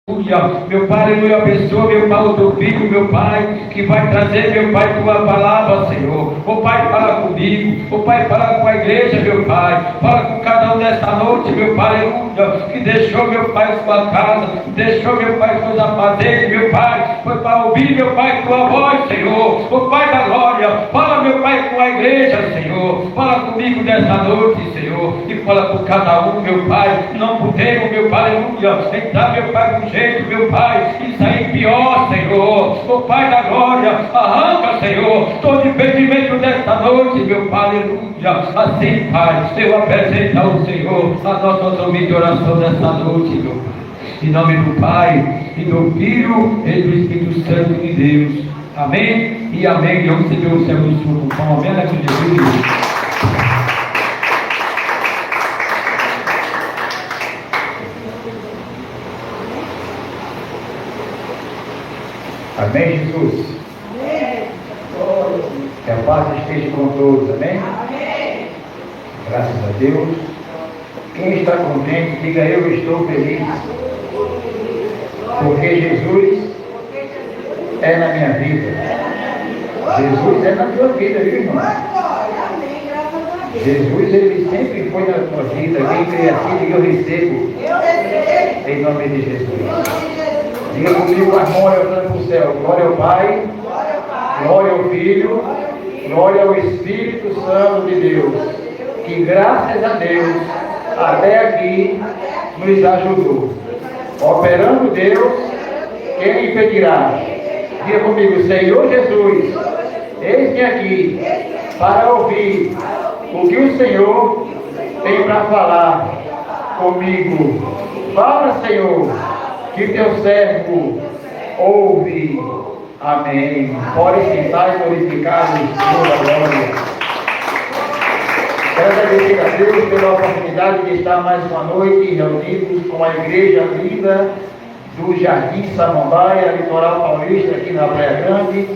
Meu Pai, aleluia, abençoa, meu Pai, o teu filho, meu Pai, que vai trazer, meu Pai, tua palavra, Senhor. Ô Pai, fala comigo. Ô Pai, fala com a igreja, meu Pai. Fala com cada um desta noite, meu Pai, aleluia, que deixou, meu Pai, sua casa, deixou, meu Pai, seus afazeres, meu Pai, foi para ouvir, meu Pai, tua voz, Senhor. Ô Pai da glória, fala, meu Pai, com a igreja, Senhor. Fala comigo nesta noite, Senhor, e fala com cada um, meu Pai. Não podemos, meu Pai, aleluia, entrar, meu Pai, com jeito, meu Pai, e sair pior, Senhor. Ô Pai da glória, arranca, Senhor, todo impedimento desta noite, meu Pai, aleluia. Assim, Pai, eu apresento ao Senhor a nossa humilde de oração desta noite, meu Pai. Em nome do Pai, e do Filho, e do Espírito Santo de Deus. Amém e amém. E onde você vê o céu do sul, com pão, amém, com Jesus. Amém, Jesus? Amém. Que a paz esteja com todos, amém? Amém. Graças a Deus. Quem está contente, diga: eu estou feliz. Porque Jesus é na minha vida. Jesus é na tua vida, viu, irmão? Jesus, ele sempre foi na tua vida. Quem crê assim, diga: eu recebo. Em nome de Jesus. Diga comigo a glória para o céu. Glória ao Pai, glória ao Filho, glória ao Espírito Santo de Deus, que graças a Deus até aqui nos ajudou. Operando Deus, quem impedirá? Diga comigo: Senhor Jesus, eis-me aqui para ouvir o que o Senhor tem para falar comigo. Fala, Senhor, que teu servo ouve. Amém. Pode sentar e glorificar o Senhor da glória. Quero agradecer a Deus pela oportunidade de estar mais uma noite reunidos com a igreja linda do Jardim Samambaia, litoral paulista, aqui na Praia Grande.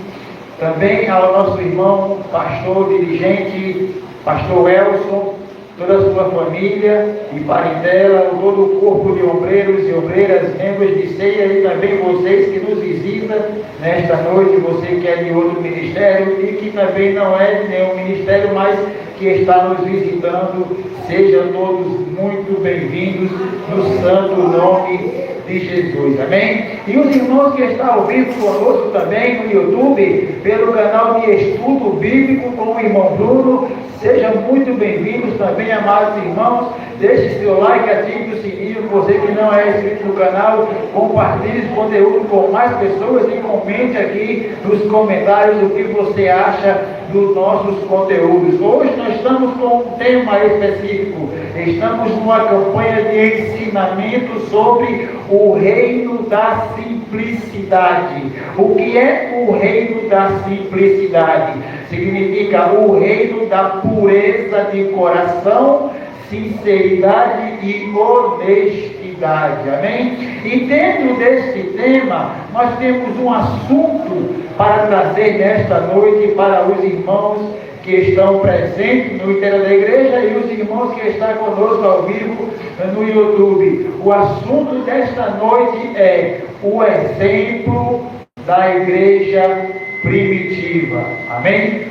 Também ao nosso irmão, pastor dirigente, pastor Elson, toda a sua família e parentela, todo o corpo de obreiros e obreiras, membros de ceia, e também vocês que nos visitam nesta noite, você que é de outro ministério e que também não é de nenhum ministério, mas que está nos visitando. Sejam todos muito bem-vindos no santo nome de Jesus, amém? E os irmãos que estão ao vivo conosco também no YouTube, pelo canal de Estudo Bíblico com o irmão Bruno, sejam muito bem-vindos também, amados irmãos. Deixe seu like, ative o sininho. Você que não é inscrito no canal, compartilhe esse conteúdo com mais pessoas e comente aqui nos comentários o que você acha dos nossos conteúdos. Hoje nós estamos com um tema específico. Estamos numa campanha de ensinamento sobre o reino da simplicidade. O que é o reino da simplicidade? Significa o reino da pureza de coração, sinceridade e honestidade, amém? E dentro desse tema, nós temos um assunto para trazer nesta noite para os irmãos que estão presentes no interior da igreja e os irmãos que estão conosco ao vivo no YouTube. O assunto desta noite é o exemplo da igreja primitiva, amém?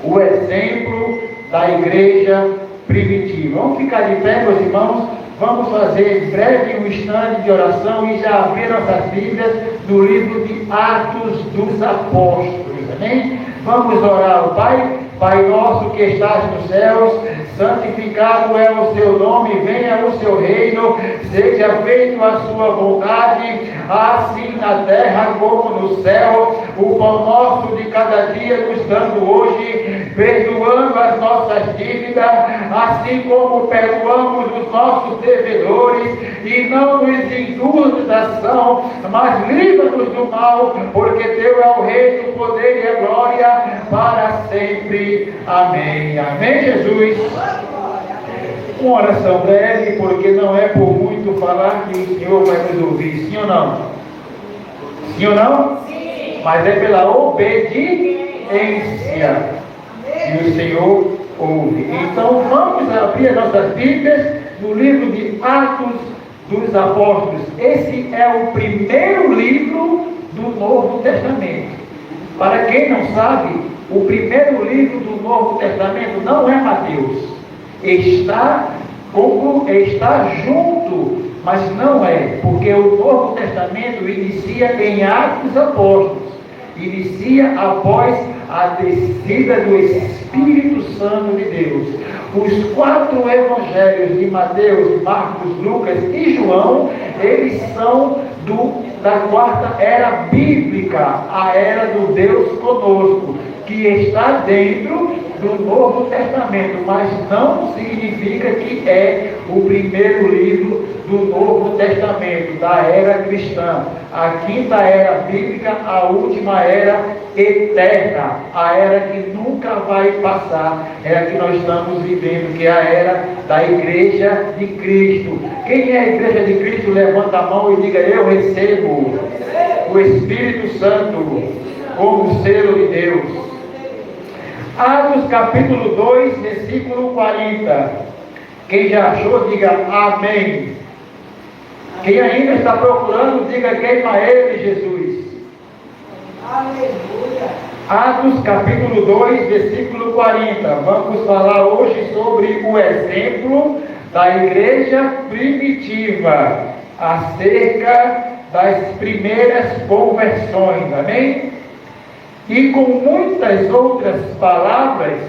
O exemplo da igreja primitiva. Vamos ficar de pé, meus irmãos. Vamos fazer breve um instante de oração e já abrir nossas Bíblias no livro de Atos dos Apóstolos, amém? Vamos orar ao Pai. Pai nosso que estás nos céus, santificado é o seu nome, venha o seu reino, seja feita a sua vontade, assim na terra como no céu. O pão nosso de cada dia nos dando hoje, perdoando as nossas dívidas, assim como perdoamos os nossos devedores, e não nos induz em tentação, mas livra-nos do mal, porque teu é o reino, o poder e a glória para sempre. Amém. Amém, Jesus. Uma oração breve, porque não é por muito falar que o Senhor vai nos ouvir. Sim ou não? Sim ou não? Sim. Mas é pela obediência que o Senhor ouve. Então vamos abrir as nossas Bíblias no livro de Atos dos Apóstolos. Esse é o primeiro livro do Novo Testamento. Para quem não sabe, o primeiro livro do Novo Testamento não é Mateus. Está junto, mas não é, porque o Novo Testamento inicia em Atos dos Apóstolos, inicia após a descida do Espírito Santo de Deus. Os 4 evangelhos de Mateus, Marcos, Lucas e João, eles são da quarta era bíblica, a era do Deus conosco, que está dentro do Novo Testamento, mas não significa que é o primeiro livro do Novo Testamento, da era cristã. A quinta era bíblica, a última era eterna, a era que nunca vai passar, é a que nós estamos vivendo, que é a era da Igreja de Cristo. Quem é a Igreja de Cristo? Levanta a mão e diga: eu recebo o Espírito Santo como selo de Deus. Atos capítulo 2, versículo 40. Quem já achou, diga amém. Quem ainda está procurando, diga: queima ele, Jesus. Aleluia. Atos capítulo 2, versículo 40. Vamos falar hoje sobre o exemplo da igreja primitiva, acerca das primeiras conversões. Amém? E com muitas outras palavras,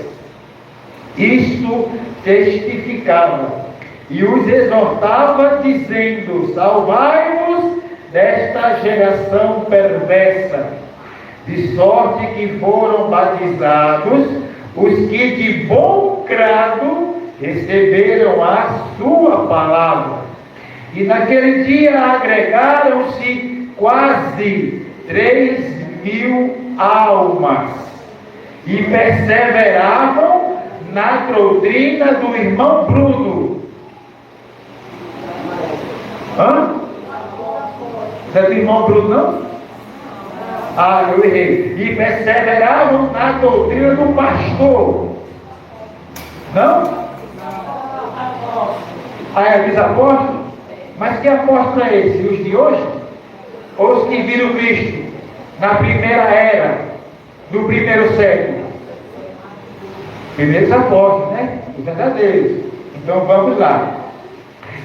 isto testificava e os exortava, dizendo: salvai-vos desta geração perversa. De sorte que foram batizados os que de bom grado receberam a sua palavra. E naquele dia agregaram-se quase 3.000 almas, e perseveravam na doutrina do irmão Bruno. Não é do irmão Bruno, não? Eu errei. E perseveravam na doutrina do pastor. Não? É dos apóstolos? Mas que apóstolo é esse? Os de hoje? Ou os que viram Cristo na primeira era, no primeiro século? Primeiros apóstolos, né? Os verdadeiros. Então vamos lá.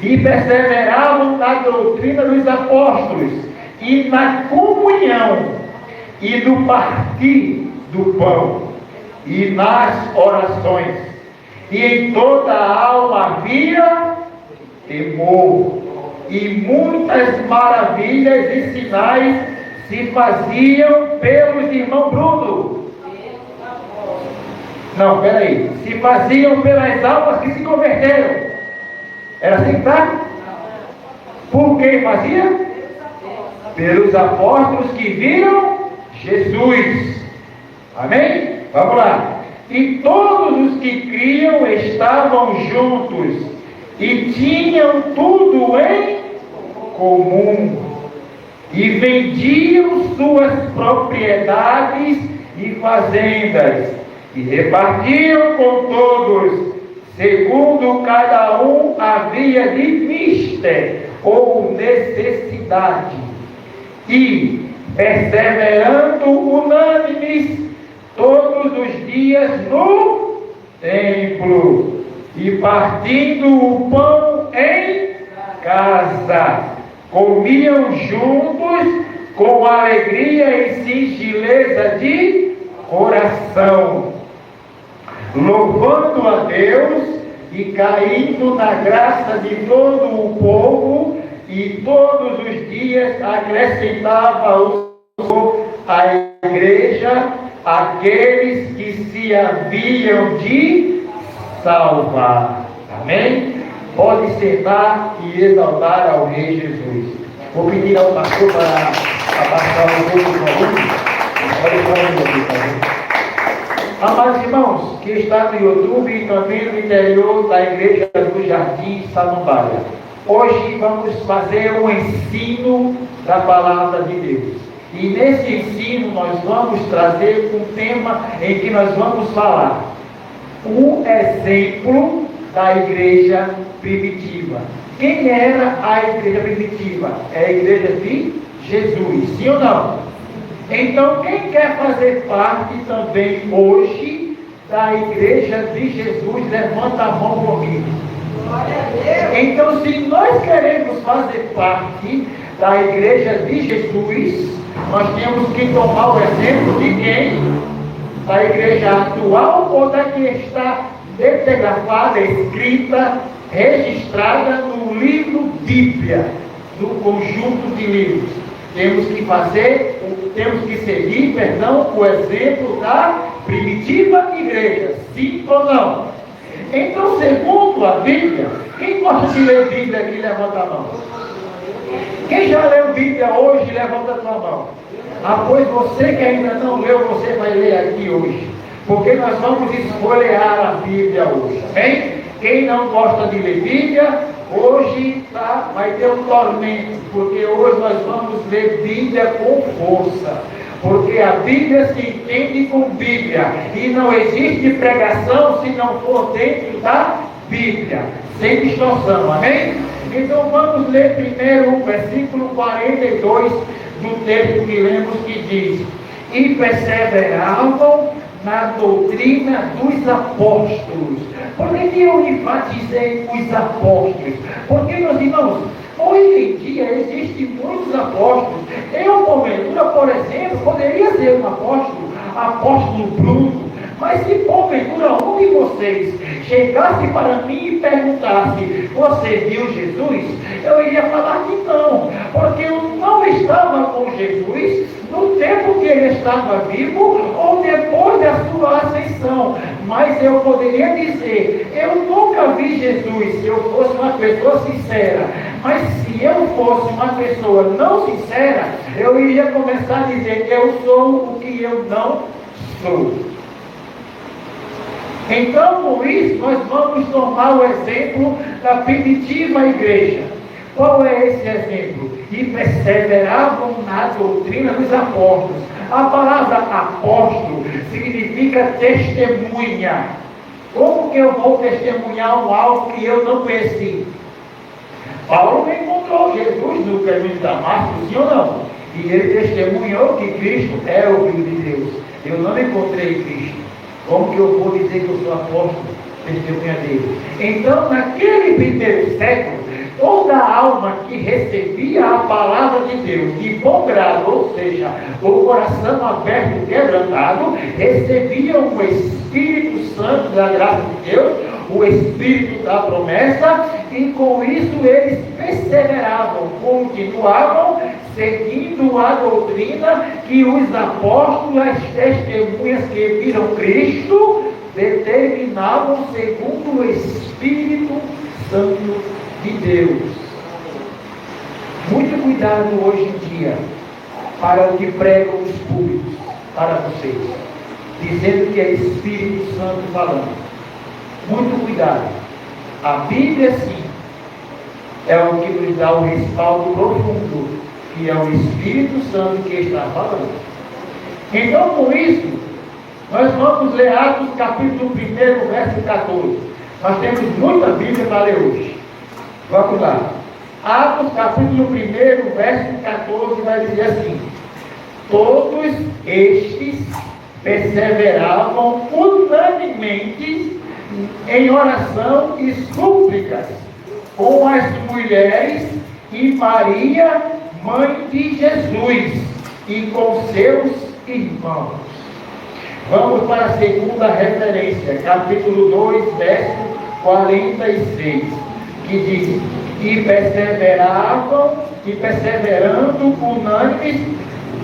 E perseveravam na doutrina dos apóstolos, e na comunhão, e no partir do pão, e nas orações. E em toda a alma havia temor, e muitas maravilhas e sinais se faziam pelos irmãos Bruno. Não, peraí. Se faziam pelas almas que se converteram. Era assim, tá? Por quem fazia? Pelos apóstolos que viram Jesus. Amém? Vamos lá. E todos os que criam estavam juntos e tinham tudo em comum, e vendiam suas propriedades e fazendas, e repartiam com todos, segundo cada um havia de mister ou necessidade. E, perseverando unânimes todos os dias no templo, e partindo o pão em casa, comiam juntos com alegria e singeleza de coração, louvando a Deus e caindo na graça de todo o povo, e todos os dias acrescentava o Senhor à igreja aqueles que se haviam de salvar. Amém? Pode sentar e exaltar ao Rei Jesus. Vou pedir ao pastor para abaixar o povo do volume. Amados irmãos, que está no YouTube e também no interior da igreja do Jardim Samambaia, hoje vamos fazer um ensino da palavra de Deus. E nesse ensino nós vamos trazer um tema em que nós vamos falar o exemplo da igreja primitiva. Quem era a igreja primitiva? É a igreja de Jesus, sim ou não? Então, quem quer fazer parte também hoje da igreja de Jesus, levanta a mão comigo. Então, se nós queremos fazer parte da igreja de Jesus, nós temos que tomar o exemplo de quem? Da igreja atual ou da que está detegrafada, escrita, registrada no livro Bíblia, no conjunto de livros. Temos que seguir, o exemplo da primitiva igreja, sim ou não? Então, segundo a Bíblia, quem gosta de ler Bíblia aqui, levanta a mão. Quem já leu Bíblia hoje, levanta a sua mão. Pois você que ainda não leu, você vai ler aqui hoje. Porque nós vamos esfolhear a Bíblia hoje, amém? Quem não gosta de ler Bíblia, hoje vai ter um tormento, porque hoje nós vamos ler Bíblia com força. Porque a Bíblia se entende com Bíblia. E não existe pregação se não for dentro da Bíblia. Sem distorção, amém? Então vamos ler primeiro o versículo 42 do texto que lemos, que diz: e perseveravam na doutrina dos apóstolos. Por que eu enfatizei os apóstolos? Porque, meus irmãos, hoje em dia existem muitos apóstolos. Eu, porventura, por exemplo, poderia ser um apóstolo Bruno. Mas se porventura um de vocês chegasse para mim e perguntasse: você viu Jesus? Eu iria falar que não, porque eu não estava com Jesus no tempo que ele estava vivo ou depois da sua ascensão. Mas eu poderia dizer: eu nunca vi Jesus, se eu fosse uma pessoa sincera. Mas se eu fosse uma pessoa não sincera, eu iria começar a dizer: eu sou o que eu não sou. Então, por isso, nós vamos tomar o exemplo da primitiva igreja. Qual é esse exemplo? E perseveravam na doutrina dos apóstolos. A palavra apóstolo significa testemunha. Como que eu vou testemunhar algo que eu não conheci? Paulo encontrou Jesus no caminho de Damasco, sim ou não? E ele testemunhou que Cristo é o Filho de Deus. Eu não encontrei Cristo. Como que eu vou dizer que eu sou apóstolo? Testemunha dele. Então, naquele primeiro século, toda alma que recebia a palavra de Deus de bom grado, ou seja, o coração aberto e quebrantado, recebia o Espírito Santo da graça de Deus, o Espírito da promessa, e com isso eles perseveravam, continuavam seguindo a doutrina que os apóstolos, as testemunhas que viram Cristo, determinavam segundo o Espírito Santo de Deus. Muito cuidado hoje em dia para o que pregam os públicos para vocês, dizendo que é Espírito Santo falando. Muito cuidado. A Bíblia, sim, é o que nos dá o respaldo profundo, que é o Espírito Santo que está falando. Então, por isso, nós vamos ler Atos capítulo 1, verso 14. Nós temos muita Bíblia para ler hoje. Vamos lá. Atos capítulo 1, verso 14 vai dizer assim: todos estes perseveravam unanimemente em oração e súplicas com as mulheres e Maria, mãe de Jesus, e com seus irmãos. Vamos para a segunda referência, capítulo 2, verso 46, que diz: e perseveravam, e perseverando unânimes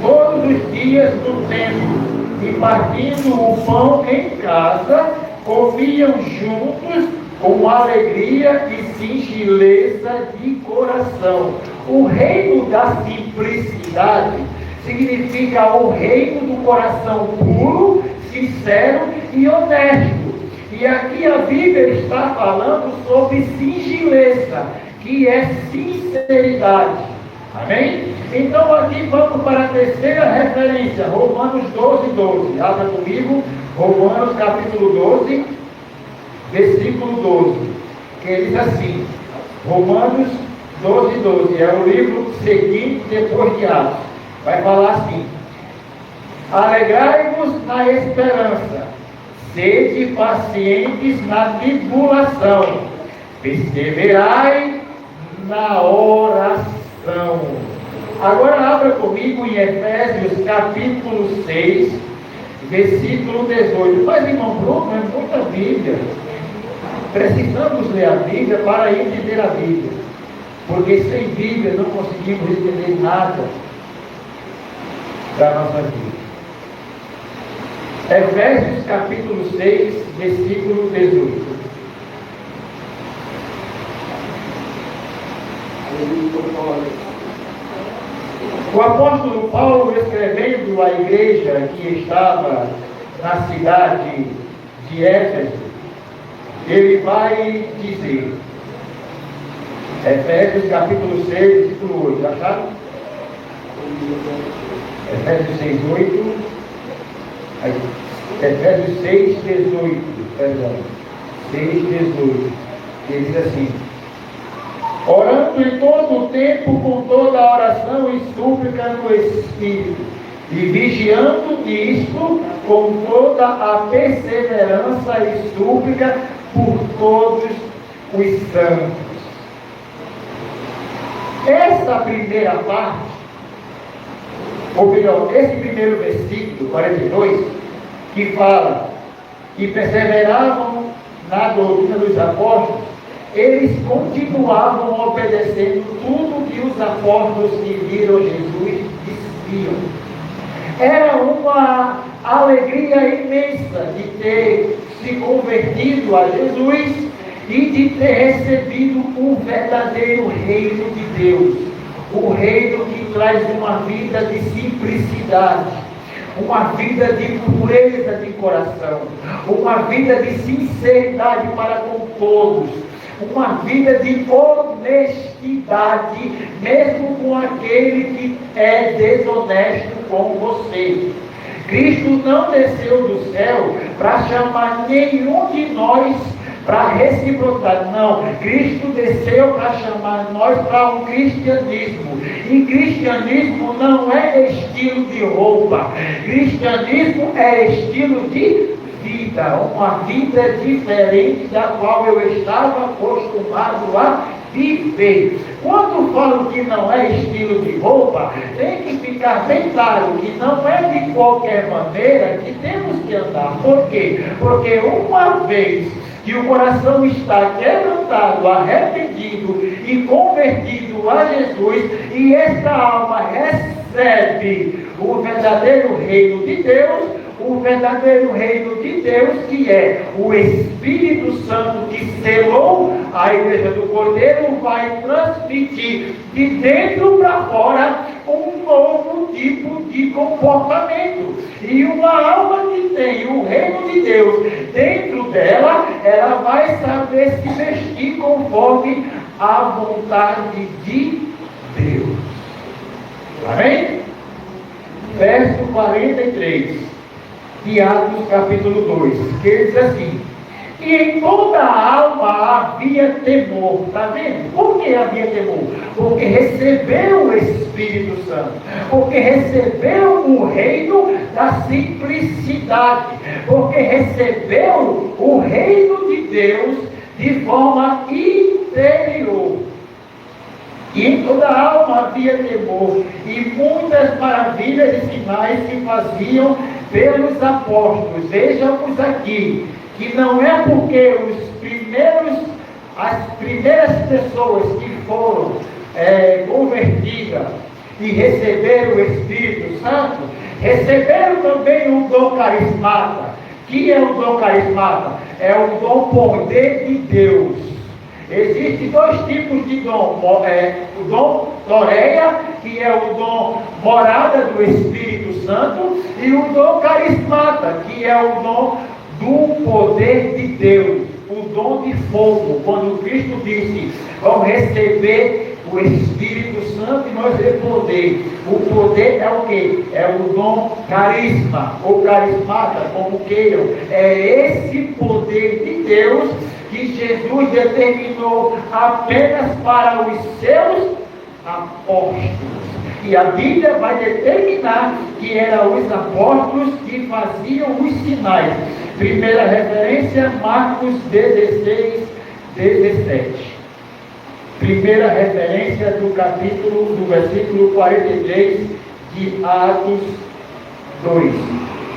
todos os dias no templo, e partindo o pão em casa, comiam juntos com alegria e singeleza de coração. O reino da simplicidade significa o reino do coração puro, sincero e honesto. E aqui a Bíblia está falando sobre singeleza, que é sinceridade. Amém? Então aqui vamos para a terceira referência, Romanos 12, 12. Abra comigo, Romanos capítulo 12, versículo 12. que diz assim, Romanos 12:12, é o livro seguinte depois de Atos. Vai falar assim: alegrai-vos na esperança, sede pacientes na tribulação, perseverai na oração. Agora abra comigo em Efésios capítulo 6, versículo 18. Mas, irmão Bruno, é muita Bíblia. Precisamos ler a Bíblia para entender a Bíblia. Porque sem Bíblia não conseguimos entender nada da nossa vida. Efésios capítulo 6, versículo 18. O apóstolo Paulo, escrevendo à igreja que estava na cidade de Éfeso, ele vai dizer, Efésios capítulo 6, versículo 8, acharam? Efésios 6, 8, Efésios 6, 18, perdão, 6, 18, ele diz assim: orando em todo o tempo com toda a oração e súplica no Espírito, e vigiando nisto com toda a perseverança e súplica por todos os santos. Essa primeira parte, ou melhor, esse primeiro versículo, 42, que fala que perseveravam na doutrina dos apóstolos, eles continuavam obedecendo tudo que os apóstolos que viram Jesus diziam. Era uma alegria imensa de ter se convertido a Jesus e de ter recebido o verdadeiro reino de Deus. O reino que traz uma vida de simplicidade, uma vida de pureza de coração, uma vida de sinceridade para com todos, uma vida de honestidade, mesmo com aquele que é desonesto com você. Cristo não desceu do céu para chamar nenhum de nós para reciprocidade, não. Cristo desceu para chamar nós para um cristianismo. E cristianismo não é estilo de roupa, cristianismo é estilo de vida, uma vida diferente da qual eu estava acostumado a viver. Quando falo que não é estilo de roupa, tem que ficar bem claro que não é de qualquer maneira que temos que andar. Por quê? Porque uma vez que o coração está quebrantado, arrependido e convertido a Jesus, e esta alma recebe o verdadeiro reino de Deus, o verdadeiro reino de Deus, que é o Espírito Santo que selou a igreja do Cordeiro, vai transmitir de dentro para fora um novo tipo de comportamento. E uma alma que tem o reino de Deus dentro dela, ela vai saber se vestir conforme a vontade de Deus. Amém? Verso 43. De Atos capítulo 2, que ele diz assim: e em toda a alma havia temor. Está vendo? Por que havia temor? Porque recebeu o Espírito Santo, porque recebeu o reino da simplicidade, porque recebeu o reino de Deus de forma interior. E em toda a alma havia temor, e muitas maravilhas e sinais se faziam pelos apóstolos. Vejamos aqui, que não é porque as primeiras pessoas que foram convertidas e receberam o Espírito Santo, receberam também o dom carismata. Que é o dom carismata? É o dom poder de Deus. Existem dois tipos de dom, o dom Toreia, que é o dom morada do Espírito Santo, e o dom carismata, que é o dom do poder de Deus, o dom de fogo. Quando Cristo disse, vão receber o Espírito Santo e nós temos poder. O poder é o quê? É o dom carisma, ou carismata, como queiram. É esse poder de Deus que Jesus determinou apenas para os seus apóstolos. E a Bíblia vai determinar que eram os apóstolos que faziam os sinais. Primeira referência, Marcos 16, 17. Primeira referência do versículo 43 de Atos 2.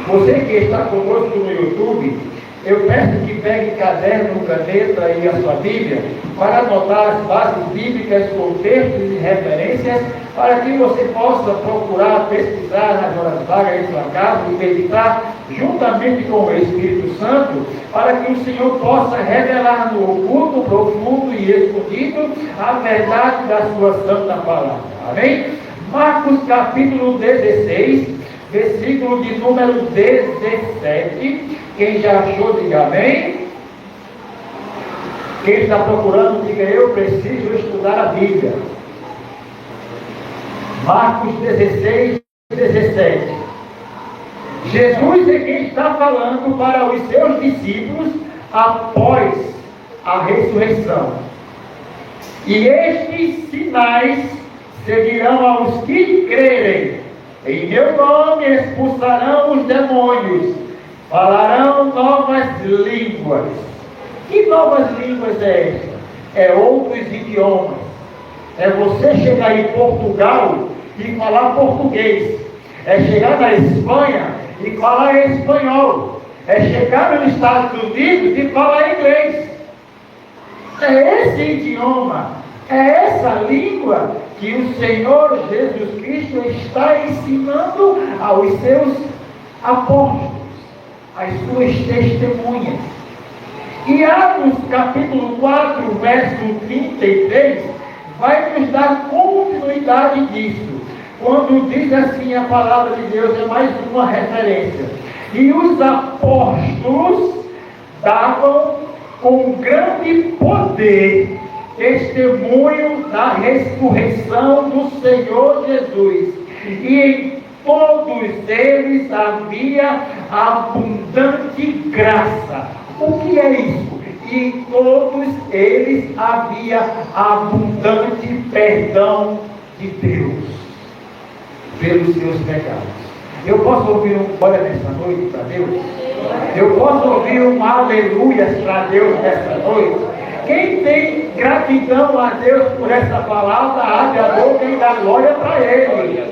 Você que está conosco no YouTube, eu peço que pegue caderno, caneta e a sua Bíblia para anotar as bases bíblicas, contextos e referências, para que você possa procurar, pesquisar nas horas vagas em sua casa e meditar juntamente com o Espírito Santo, para que o Senhor possa revelar no oculto, profundo e escondido a verdade da sua santa palavra. Amém? Marcos capítulo 16, versículo de número 17. Quem já achou, diga amém. Quem está procurando, diga eu preciso estudar a Bíblia. Marcos 16, 17. Jesus é quem está falando para os seus discípulos após a ressurreição. E estes sinais seguirão aos que crerem. Em meu nome expulsarão os demônios, falarão novas línguas. Que novas línguas é essa? É outros idiomas. É você chegar em Portugal e falar português. É chegar na Espanha e falar espanhol. É chegar nos Estados Unidos e falar inglês. É esse idioma, é essa língua que o Senhor Jesus Cristo está ensinando aos seus apóstolos, às suas testemunhas. E Atos capítulo 4, verso 33, vai nos dar continuidade disso. Quando diz assim a palavra de Deus, é mais uma referência. E os apóstolos davam com grande poder testemunho da ressurreição do Senhor Jesus. E em todos eles havia abundante graça. O que é isso? E em todos eles havia abundante perdão de Deus pelos seus pecados. Eu posso ouvir um glória nessa noite para Deus? Eu posso ouvir um aleluia para Deus nessa noite? Quem tem gratidão a Deus por essa palavra, abre a boca e dá glória para Ele.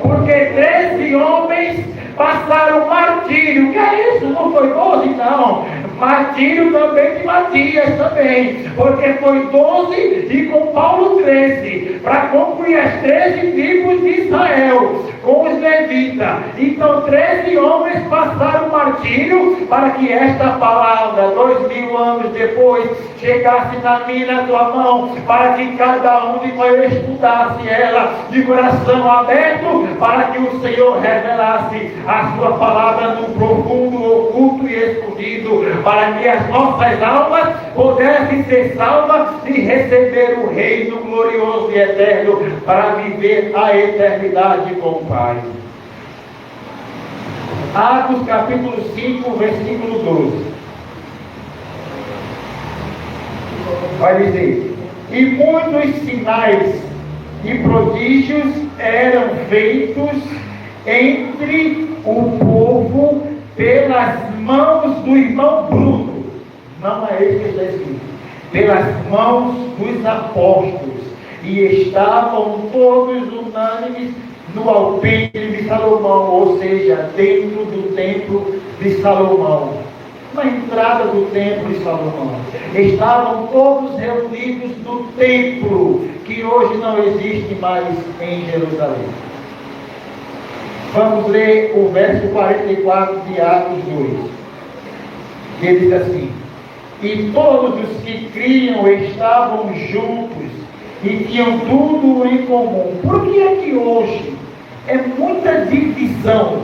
Porque 13 homens passaram martírio. Que é isso? Não foi 12? Não. Martírio também de Matias também. Porque foi 12 e com Paulo 13. Para concluir as 13 tribos de Israel. Com os levitas. Então 13 homens passaram martírio para que esta palavra, 2000 anos depois, chegasse na minha e na tua mão. Para que cada um de nós estudasse ela de coração aberto. Para que o Senhor revelasse a sua palavra no profundo, oculto e escondido, para que as nossas almas pudessem ser salvas e receber o reino glorioso e eterno, para viver a eternidade com o Pai. Atos capítulo 5, versículo 12. Vai dizer: e muitos sinais e prodígios eram feitos entre o povo pelas mãos do irmão Bruno. Não é esse que está escrito. Pelas mãos dos apóstolos. E estavam todos unânimes no alpendre de Salomão, ou seja, dentro do templo de Salomão. Na entrada do templo de Salomão. Estavam todos reunidos no templo, que hoje não existe mais em Jerusalém. Vamos ler o verso 44 de Atos 2. Ele diz assim: e todos os que criam estavam juntos e tinham tudo em comum. Por que é que hoje é muita divisão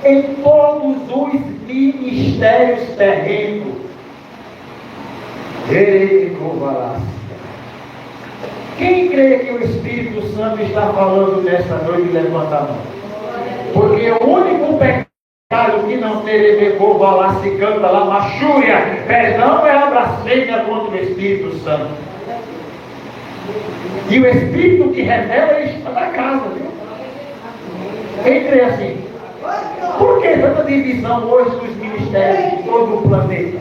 em todos os ministérios terrenos? Quem crê que o Espírito Santo está falando nesta noite, levanta a mão. Porque o único pecado o que não terebecou, lá se canta lá, machúria, perdão é a blasfêmia contra o Espírito Santo. E o Espírito que revela está na casa, viu? Entre assim. Por que tanta divisão hoje dos ministérios de todo o planeta?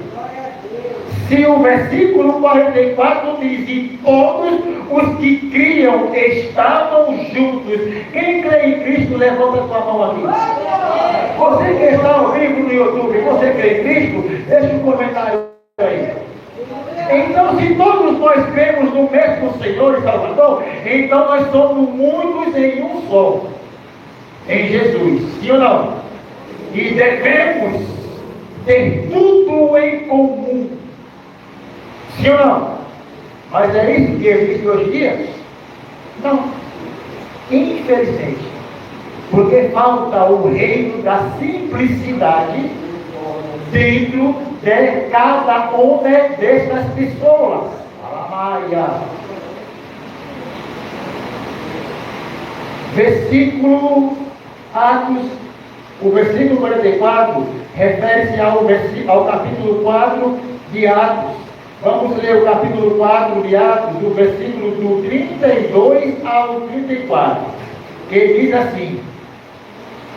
Se o versículo 44 diz: e todos os que criam estavam juntos. Quem crê em Cristo, levanta sua mão aqui. Você que está ao vivo no YouTube, você crê em Cristo? Deixa um comentário aí. Então, se todos nós cremos no mesmo Senhor e Salvador, então nós somos muitos em um só, em Jesus, sim ou não? E devemos ter tudo em comum, sim ou não? Mas é isso que existe hoje em dia? Não, infelizmente, porque falta o reino da simplicidade dentro de cada uma dessas pessoas. Maia. Versículo Atos, o versículo 44 refere-se ao capítulo 4 de Atos. Vamos ler o capítulo 4 de Atos, do versículo do 32 ao 34, que diz assim: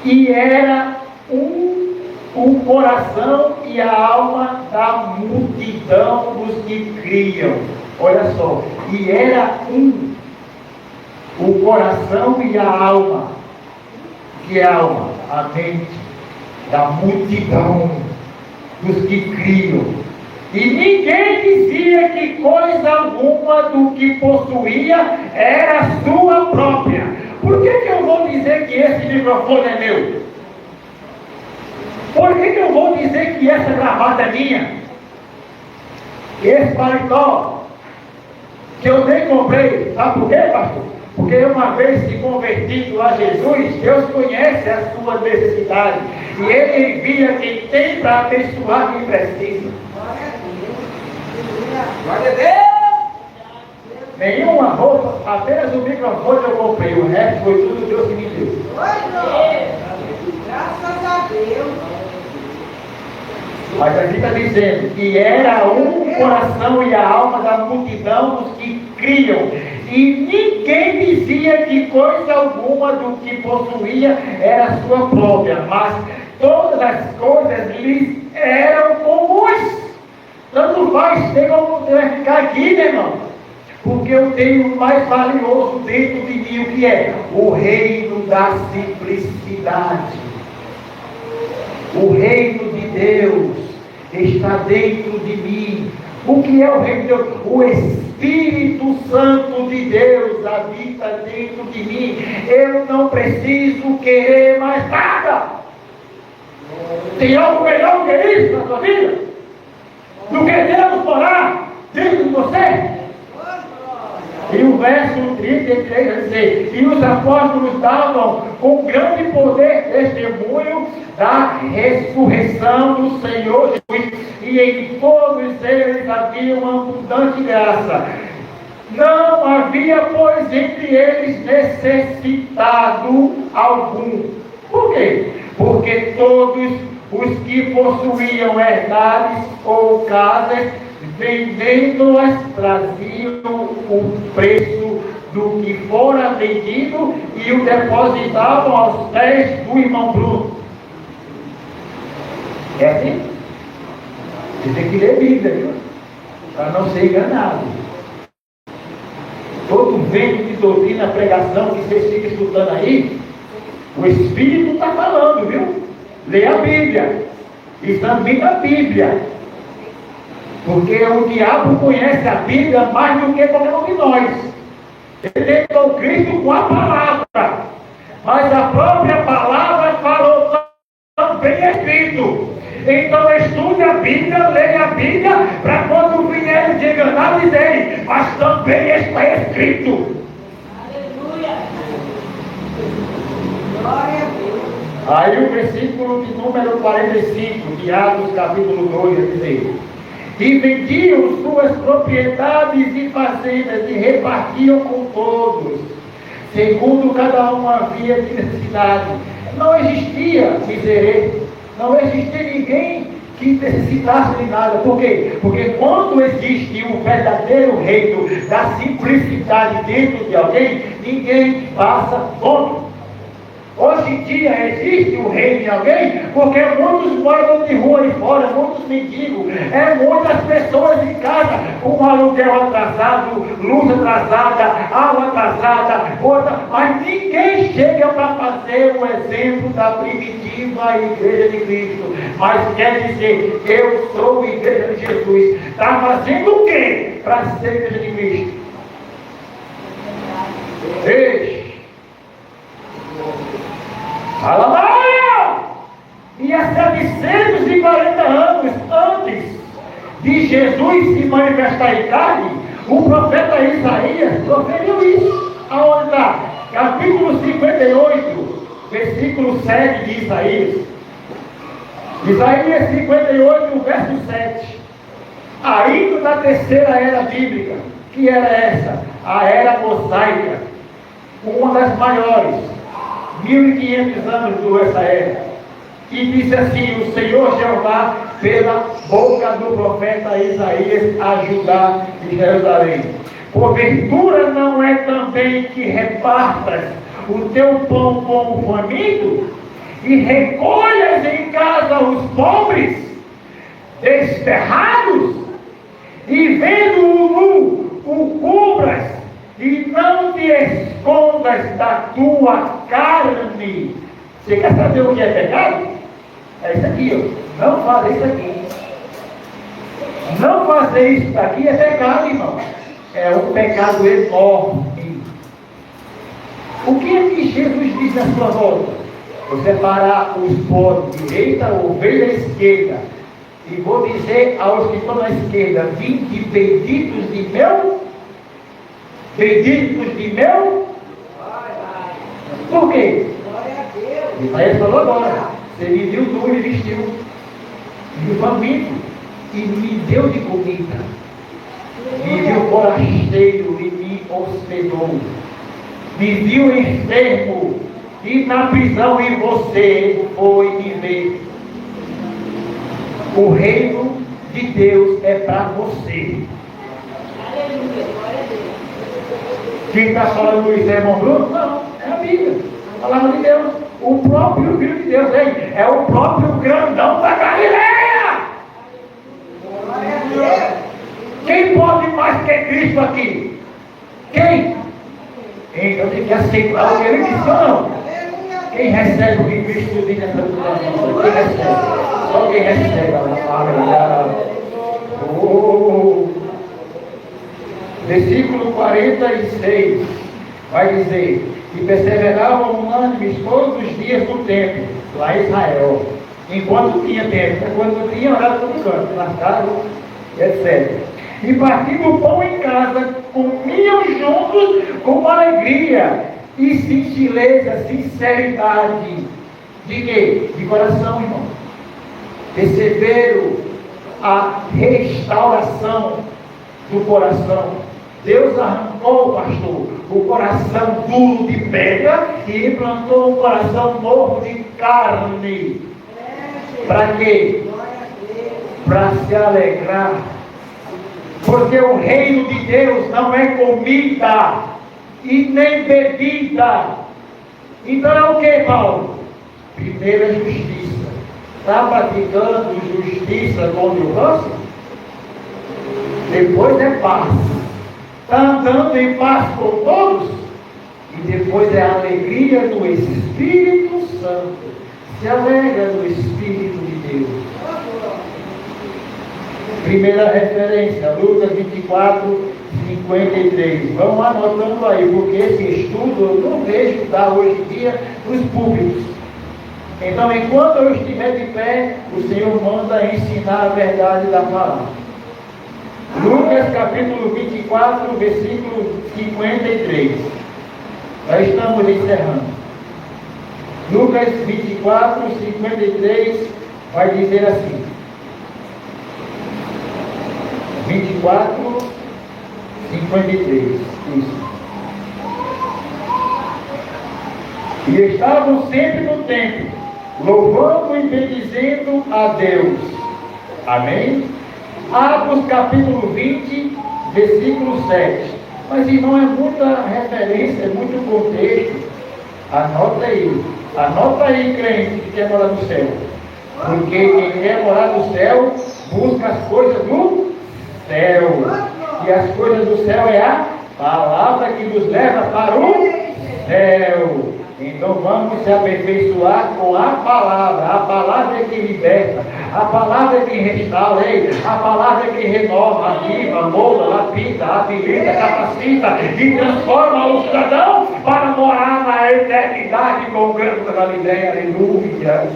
e era o coração e a alma da multidão dos que criam. Olha só, e era o coração e a alma. Que é a alma? A mente da multidão dos que criam. E ninguém dizia que coisa alguma do que possuía era sua própria. Por que eu vou dizer que esse microfone é meu? Por que eu vou dizer que essa gravata é minha? Esse paletó que eu nem comprei, sabe por quê, pastor? Porque uma vez se convertido a Jesus, Deus conhece a sua necessidade. E Ele envia quem tem para abençoar quem precisa. Glória a Deus! Nenhuma roupa, apenas o microfone eu comprei. O resto foi tudo Deus que me deu. Graças a Deus. Mas aqui está dizendo que era o coração e a alma da multidão dos que criam. E ninguém dizia que coisa alguma do que possuía era sua própria, mas todas as coisas lhes eram comuns. Tanto faz ter como você vai ficar aqui, meu irmão, porque eu tenho o mais valioso dentro de mim, o que é? O reino da simplicidade. O reino de Deus está dentro de mim. O que é o reino de Deus? O Espírito Santo de Deus habita dentro de mim. Eu não preciso querer mais nada. Tem algo melhor que isso na sua vida? Do que Deus morar dentro de você? E o verso 33 vai dizer: e os apóstolos davam com grande poder testemunho da ressurreição do Senhor Jesus, e em todos eles havia uma abundante graça. Não havia, pois, entre eles necessitado algum. Por quê? Porque todos os que possuíam herdades ou casas, vendendo-as, traziam o preço do que fora vendido e o depositavam aos pés do irmão Bruno. É assim? Você tem que ler Bíblia, viu? Para não ser enganado. Todo vento de doutrina, pregação que vocês ficam escutando aí, o Espírito está falando, viu? Lê a Bíblia. Examina a Bíblia. Porque o diabo conhece a Bíblia mais do que qualquer um de nós. Ele tentou Cristo com a palavra. Mas a própria palavra falou tão bem escrito. Então estude a Bíblia, leia a Bíblia, para quando vier de enganar, dizer, mas também está escrito. Aleluia. Glória a Deus. Aí o versículo de número 45, de Atos capítulo 2, vai dizer: e vendiam suas propriedades e fazendas e repartiam com todos, segundo cada um havia de necessidade. Não existia miserê, Não existia ninguém que necessitasse de nada. Por quê? Porque quando existe o verdadeiro reino da simplicidade dentro de alguém, ninguém passa fome. Hoje em dia existe o reino de alguém, porque muitos moram de rua e fora, muitos mendigos, muitas pessoas em casa, com aluguel atrasado, luz atrasada, água atrasada, outra, mas ninguém chega para fazer um exemplo da primitiva igreja de Cristo. Mas quer dizer, eu sou a igreja de Jesus. Está fazendo o quê para ser a igreja de Cristo? Veja. Aleluia! E há 740 anos antes de Jesus se manifestar em carne, o profeta Isaías proferiu isso. Aonde está? Capítulo 58, versículo 7 de Isaías. Isaías 58, verso 7. Ainda na terceira era bíblica, que era essa? A era mosaica, uma das maiores. 1500 anos durou essa era. E disse assim: o Senhor Jeová, pela boca do profeta Isaías, a Judá e Jerusalém: porventura não é também que repartas o teu pão com o faminto, e recolhas em casa os pobres, desterrados, e vendo o nu, o cubras, e não te escondas da tua carne. Você quer saber o que é pecado? É isso aqui, ó. Não fazer isso aqui. Não fazer isso daqui é pecado, irmão. É um pecado enorme. O que é que Jesus disse na sua volta? Vou separar os bodes direita, ovelha esquerda. E vou dizer aos que estão na esquerda: vinde benditos de meu. Benditos de meu. Por quê? Isaías falou agora: você me viu nu e vestiu, me viu faminto e me deu de comida, me viu forasteiro e me hospedou, me viu enfermo e na prisão, e você foi me ver. O reino de Deus é para você. Quem está falando isso é irmão Bruno? Não, é a Bíblia, a palavra de Deus. O próprio Filho de Deus, é o próprio grandão da Galileia. Quem pode mais que Cristo aqui? Quem? Então tem que aceitar o que ele disse ou não? Quem recebe o que Cristo diz nessa situação? Quem recebe? Só quem recebe a palavra. Versículo 46 vai dizer: e perseveravam unânimes todos os dias do templo, lá em Israel, enquanto tinha tempo, quando não tinha, orava todo canto, nas casas, etc. E partindo o pão em casa, comiam juntos com alegria e singeleza, sinceridade. De quê? De coração, irmão. Receberam a restauração do coração. Deus arrancou, pastor, o coração duro de pedra e implantou um coração novo de carne. Para quê? Para se alegrar. Porque o reino de Deus não é comida e nem bebida. Então é o que, Paulo? Primeiro é justiça. Está praticando justiça contra o próximo? Depois é paz. Está andando em paz com todos? E depois é a alegria do Espírito Santo. Se alegra do Espírito de Deus. Primeira referência, Lucas 24, 53. Vamos anotando aí, porque esse estudo eu não vejo dar hoje em dia nos públicos. Então, enquanto eu estiver de pé, o Senhor manda ensinar a verdade da palavra. Lucas capítulo 24, versículo 53. Nós estamos encerrando. Lucas 24, 53 vai dizer assim: 24, 53. Isso. E estavam sempre no templo, louvando e bendizendo a Deus. Amém? Atos capítulo 20, versículo 7. Mas, irmão, é muita referência, é muito contexto. Anota aí, crente que quer morar no céu. Porque quem quer morar no céu, busca as coisas do céu. E as coisas do céu é a palavra que nos leva para o céu. Então vamos se aperfeiçoar com a palavra é que liberta, a palavra é que restaura, a palavra é que renova, aviva, molda, lapida, habilita, capacita e transforma o cidadão para morar na eternidade com o canto da Galileia, aleluia.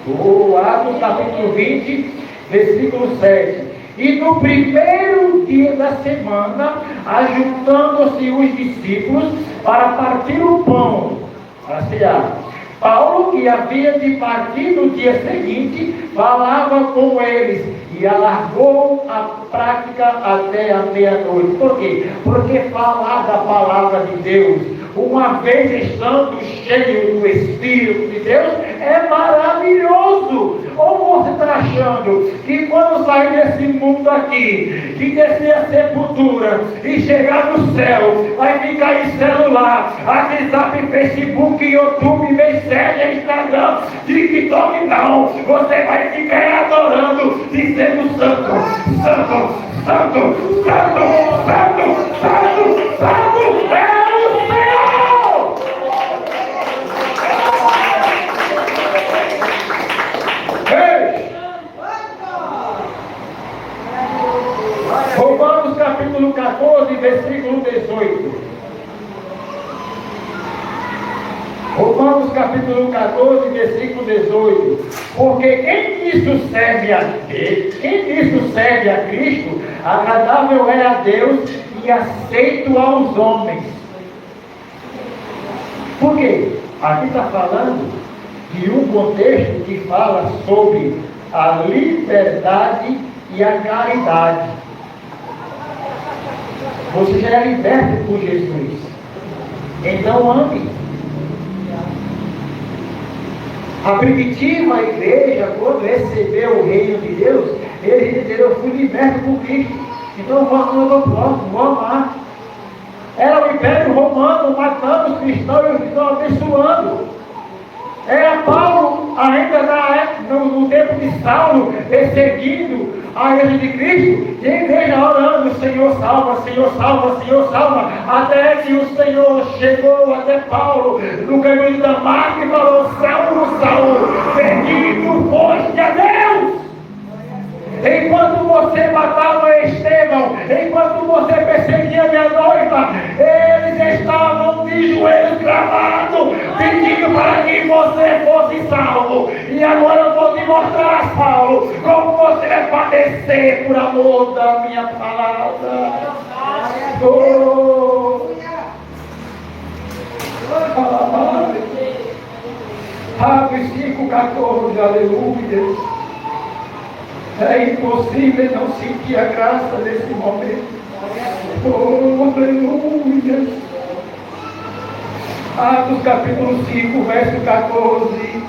O Atos capítulo 20, versículo 7. E no primeiro dia da semana, ajuntando-se os discípulos para partir o pão, para cear. Paulo, que havia de partir no dia seguinte, falava com eles e alargou a prática até a meia-noite. Por quê? Porque falar da palavra de Deus, uma vez estando cheio do Espírito de Deus, é maravilhoso. Ou você está achando que quando sair desse mundo aqui, que descer a sepultura e chegar no céu, vai ficar em celular, WhatsApp, Facebook, YouTube, Messenger, Instagram, TikTok? Não, você vai ficar adorando, dizendo santo, santo, santo, santo, santo, santo, santo, é o Senhor! Romanos capítulo 14, versículo 18. Romanos capítulo 14, versículo 18. Porque quem nisso serve a Cristo, agradável é a Deus e aceito aos homens. Por quê? Aqui está falando de um contexto que fala sobre a liberdade e a caridade. Você já é liberto por Jesus. Então ame. A primitiva igreja, quando recebeu o reino de Deus, eles disseram: eu fui liberto por Cristo. Então vou amar o meu próximo, vou amar. Era o Império Romano matando os cristãos e os cristãos abençoando. Era Paulo, ainda no tempo de Saulo, perseguindo a igreja de Cristo, e a igreja orando: Senhor salva, Senhor salva, Senhor salva, até que o Senhor chegou até Paulo no caminho de Damasco e falou: Saulo, Saulo, bendito foste a Deus. Enquanto você matava Estevão, enquanto você perseguia minha noiva, eles estavam de joelhos cravados, pedindo para que você fosse salvo. E agora eu vou te mostrar, Saulo, como você vai padecer por amor da minha palavra. Abre 5,14, aleluia. É impossível não sentir a graça nesse momento. Oh, aleluia. Atos capítulo 5, verso 14.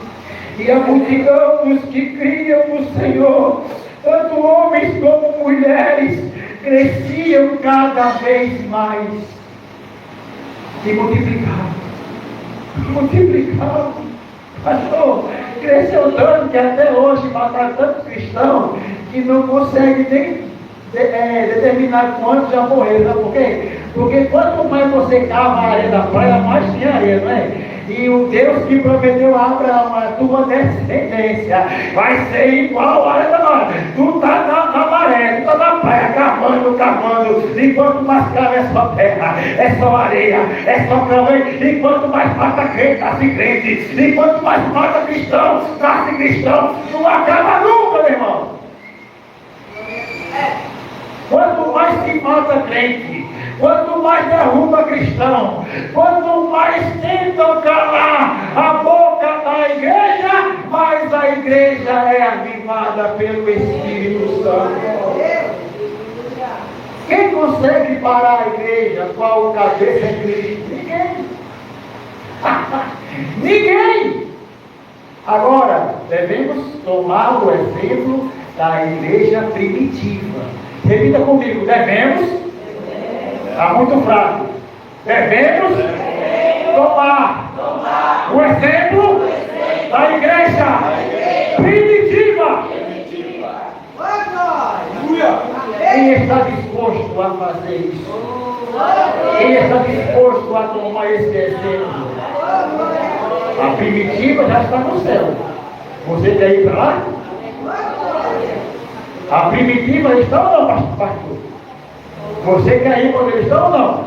E a multidão dos que criam no Senhor, tanto homens como mulheres, cresciam cada vez mais. E multiplicavam. Pastor, cresceu tanto que até hoje mataram tantos cristãos que não consegue nem determinar quantos já morreram. Sabe por quê? Porque quanto mais você cava a areia da praia, mais tem areia, não é? E o Deus que prometeu a Abraão: a tua descendência vai ser igual a areia da maré. Tu está na maré, tu está na praia, cavando. Enquanto mais cava é só terra, é só areia, é só cava. Enquanto mais mata crente, nasce crente. Enquanto mais mata cristão, nasce cristão. Não acaba nunca, meu irmão. Quanto mais se mata crente, quanto mais derruba cristão, quanto mais tentam calar a boca da igreja, mais a igreja é avivada pelo Espírito Santo. Quem consegue parar a igreja? Qual cabeça é Cristo? Ninguém. Ninguém. Agora, devemos tomar o exemplo da igreja primitiva. Repita comigo, devemos. Está muito fraco. Devemos tomar o exemplo da igreja primitiva. Quem está disposto a fazer isso? Quem está disposto a tomar esse exemplo? A primitiva já está no céu. Você quer ir para lá? A primitiva está ou não, pastor? Você quer ir quando eles estão ou não?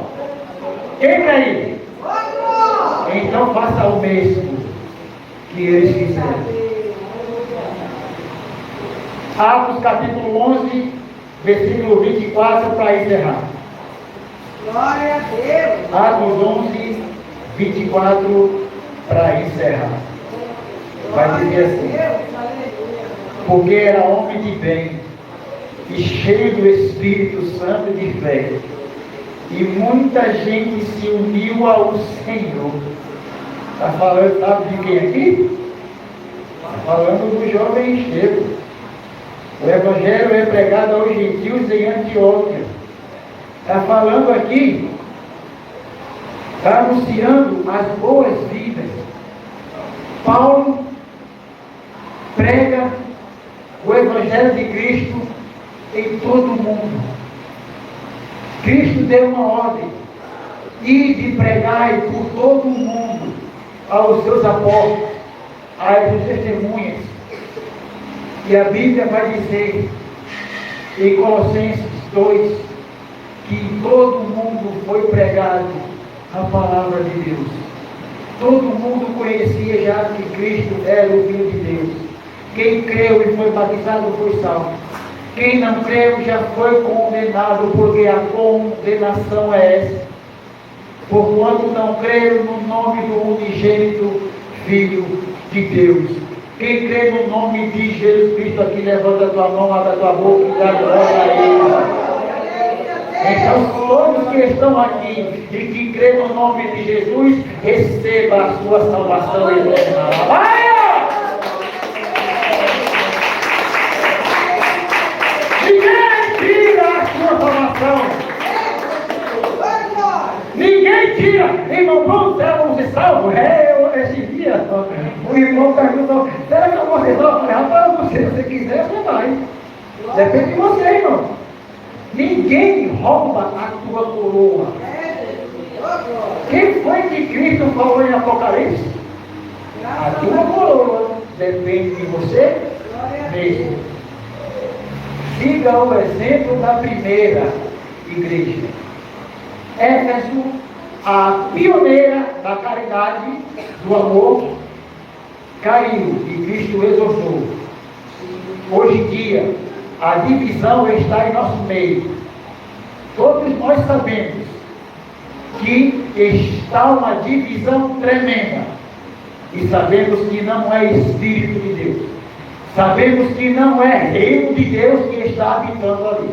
Quem quer ir? Então faça o mesmo que eles fizeram. Atos capítulo 11, versículo 24, para encerrar. Glória a Deus. Atos 11, 24, para encerrar. Vai dizer assim: porque era homem de bem e cheio do Espírito Santo de fé, e muita gente se uniu ao Senhor. Está falando, sabe de quem aqui? Está falando do jovem Estevão. O Evangelho é pregado aos gentios em Antioquia. Está falando aqui, está anunciando as boas-vindas. Paulo prega o Evangelho de Cristo em todo o mundo. Cristo deu uma ordem: ide pregai por todo o mundo aos seus apóstolos, às suas testemunhas. E a Bíblia vai dizer em Colossenses 2 que em todo o mundo foi pregado a palavra de Deus. Todo mundo conhecia já que Cristo era o Filho de Deus. Quem creu e foi batizado foi salvo. Quem não creu já foi condenado, porque a condenação é essa: porquanto não creram no nome do unigênito Filho de Deus. Quem crê no nome de Jesus Cristo aqui, levanta a tua mão, abre a tua boca e dá glória a Ele. Então todos que estão aqui e que crê no nome de Jesus, receba a sua salvação eterna. Ninguém tira a sua salvação. Ninguém tira. Irmão, vamos ser salvos? Esse dia o irmão perguntou: será que eu vou ser salvo? Eu falei: rapaz, se você quiser, você vai. Depende de você, irmão. Ninguém rouba a tua coroa. Quem foi que Cristo falou em Apocalipse? A tua coroa depende de você mesmo. Siga o exemplo da primeira igreja. Éfeso, a pioneira da caridade, do amor, caiu e Cristo exortou. Hoje em dia, a divisão está em nosso meio. Todos nós sabemos que está uma divisão tremenda. E sabemos que não é Espírito de Deus. Sabemos que não é reino de Deus que está habitando ali.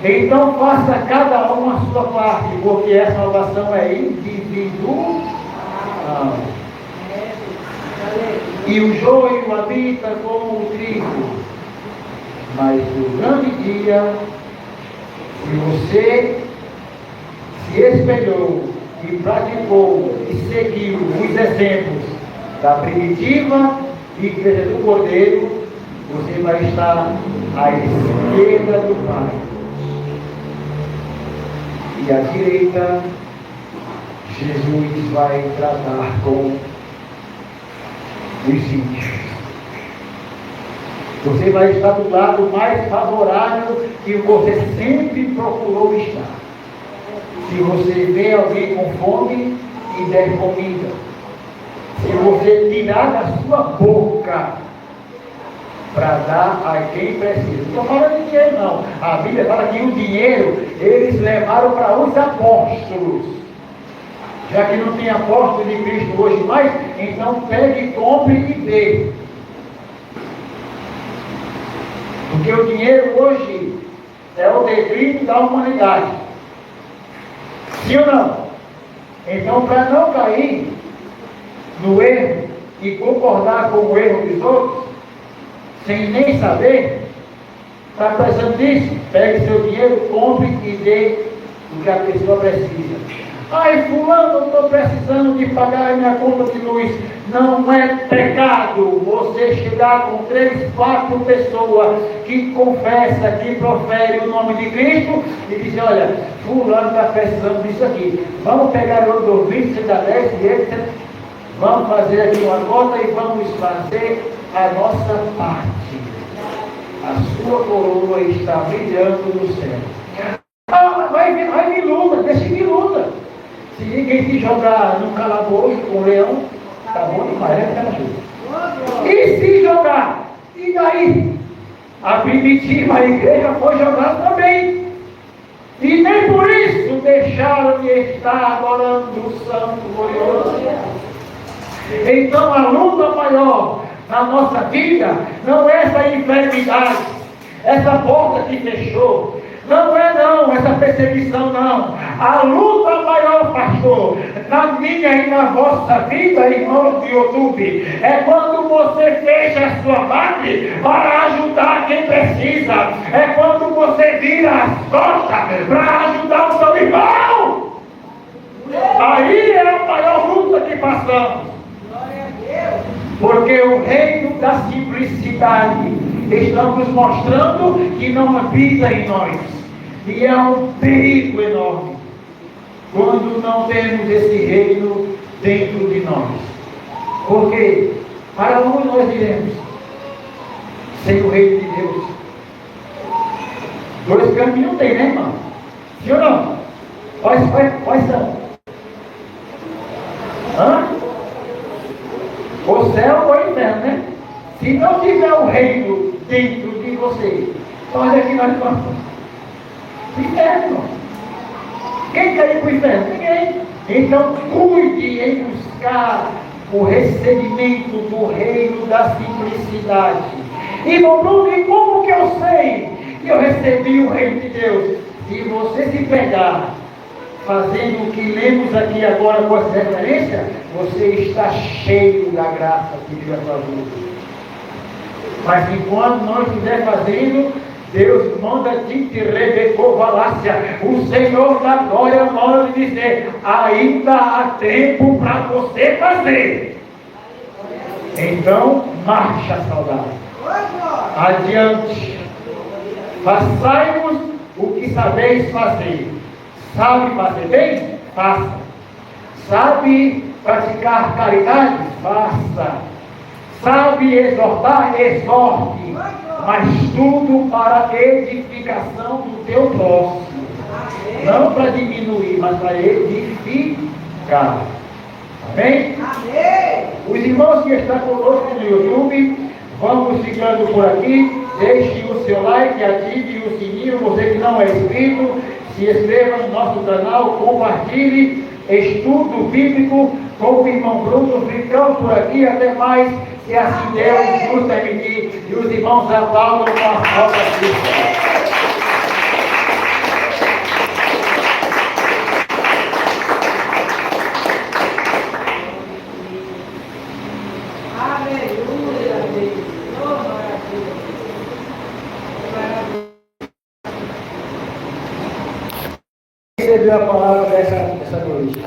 Então faça cada um a sua parte, porque a salvação é individual. E o joio habita como o trigo. Mas no grande dia, se você se espelhou e praticou e seguiu os exemplos da primitiva igreja do Cordeiro, você vai estar à esquerda do Pai. E à direita, Jesus vai tratar com os ímpios. Você vai estar do lado mais favorável que você sempre procurou estar. Se você vê alguém com fome e der comida, se você tirar da sua boca para dar a quem precisa. Não estou falando de dinheiro, não. A Bíblia fala que o dinheiro eles levaram para os apóstolos. Já que não tem apóstolo de Cristo hoje mais, então pegue, compre e dê. Porque o dinheiro hoje é o declínio da humanidade. Sim ou não? Então, para não cair no erro e concordar com o erro dos outros, sem nem saber, está precisando disso, pegue seu dinheiro, compre e dê o que a pessoa precisa. Ai, fulano, eu estou precisando de pagar a minha conta de luz. Não é pecado você chegar com 3, 4 pessoas que confessa, que profere o nome de Cristo e dizer, olha, fulano está precisando disso aqui. Vamos pegar o outro 20, você dá 10 e etc. Vamos fazer aqui uma conta e vamos fazer a nossa parte. A sua coroa está brilhando no céu. Ah, vai vir luta, deixa vir luta. Se ninguém te jogar num calabouço com o leão, tá bom demais, é aquela chuva. E se jogar? E daí? A primitiva igreja foi jogada também. E nem por isso deixaram de estar adorando o Santo Glorioso. Então a luta maior na nossa vida não é essa enfermidade, essa porta que fechou. Não é não, essa perseguição não. A luta maior, pastor, na minha e na vossa vida, irmãos de YouTube, é quando você fecha a sua parte para ajudar quem precisa. É quando você vira as costas para ajudar o seu irmão. Aí é a maior luta que passamos. Porque o reino da simplicidade estamos mostrando que não habita em nós. E é um perigo enorme quando não temos esse reino dentro de nós. Porque para onde nós iremos sem o reino de Deus? 2 caminhos tem, né, irmão? Sim ou não? Quais são? Hã? O céu ou o inferno, né? Se não tiver o reino dentro de você, olha aqui nós vamos. Inferno. Quem quer ir para o inferno? Ninguém. Então cuide em buscar o recebimento do reino da simplicidade. E Bruno, e como que eu sei que eu recebi o reino de Deus? Se você se pegar fazendo o que lemos aqui agora com essa referência, você está cheio da graça que Deus a sua vida. Mas enquanto não estiver fazendo, Deus manda te rebecou valácia. O Senhor da glória manda dizer, ainda há tempo para você fazer. Então, marcha saudável. Adiante. Façai-vos o que sabeis fazer. Sabe fazer bem? Faça. Sabe praticar caridade? Faça. Sabe exortar? Exorte. Mas tudo para a edificação do teu próximo. Não para diminuir, mas para edificar. Amém? Amém? Os irmãos que estão conosco no YouTube, vamos ficando por aqui. Deixe o seu like, ative o sininho. Você que não é inscrito, se inscreva no nosso canal, compartilhe. Estudo bíblico com o irmão Bruno. Ficamos por aqui. Até mais. Se assim Deus nos permitir. E os irmãos aplaudam com a palma de recebeu a palavra dessa noite.